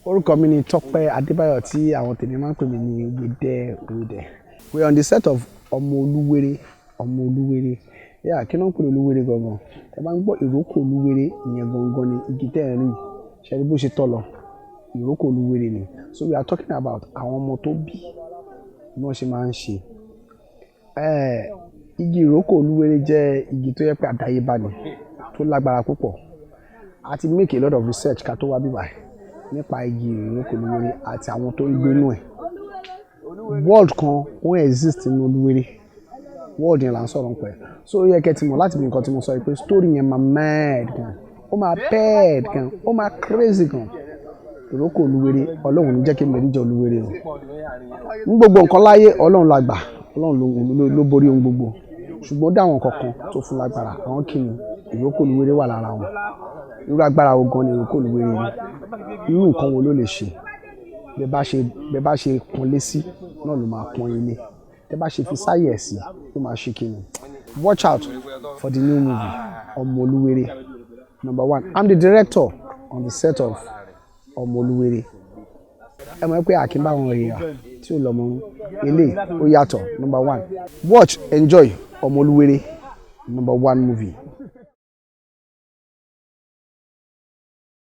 Orúkọ mi ni Tọ́pẹ́ Adébáyọ̀ tí àwọn tèmi máa ń pè mí ní Wédè. We are on the set of Ọmọ Olúwéré. Yeah, kí ló ń pè ní Olúwéré gangan? Ẹ bá ń gbọ́ ìrókò Olúwéré ìyẹn gangan ni igi tẹ́ ẹ̀ rí. Ṣé rí bó ṣe tọ́ lọ? Ìrókò Olúwéré ni. So we are talking about àwọn ọmọ tó bí bí wọ́n ṣe máa ń ṣe. Igi ìrókò Olúwéré jẹ́ igi tó yẹ pé àdáyébá ni tó lágbára púpọ̀. A ti make a lot of research ká tó wá bíbáyìí nípa igi ìrókò Olúwéré àti àwọn tó ń gbé inú ẹ̀. World kan ó exist nínú Olúwéré. World yẹn là ń sọ̀rọ̀ pẹ̀. So ó yẹ kẹ́ ti mọ̀ láti bí nǹkan tí mo sọ pé story yẹn máa mad gan, ó máa bad gan, ó máa crazy gan. Ìrókò Olúwéré, Ọlọ́run ní jẹ́ kí èmi jẹ́ Olúwéré o. Ní gbogbo nǹkan láyé Ọlọ́run la gbà, Ọlọ́run ló borí ohun gbogbo. Ṣùgbọ́n ó dá àwọn kankan tó fún lágbára, àwọn kìnnì ìrókò Olúwéré wà lára wọn. Irú agbára wo gan ni ìrókò Olúwéré ni? Irú nǹkan wo ló lè ṣe? Bẹ́ bá ṣe pọ́nlé sí náà ló máa pọ́n ilé. Tẹ́ bá ṣe fi sáyẹ̀ sí ló máa ṣe kíni. Watch out for the new movie Ọmọ Olúwéré. Number 1, I'm the director on the set of Ọmọ Olúwéré. Ẹ mọ̀ pé àkínbá wọn èèyàn tí ò lọ́mọ ilé ó yàtọ̀. Number 1, watch, enjoy Ọmọ Olúwéré. Number 1 movie.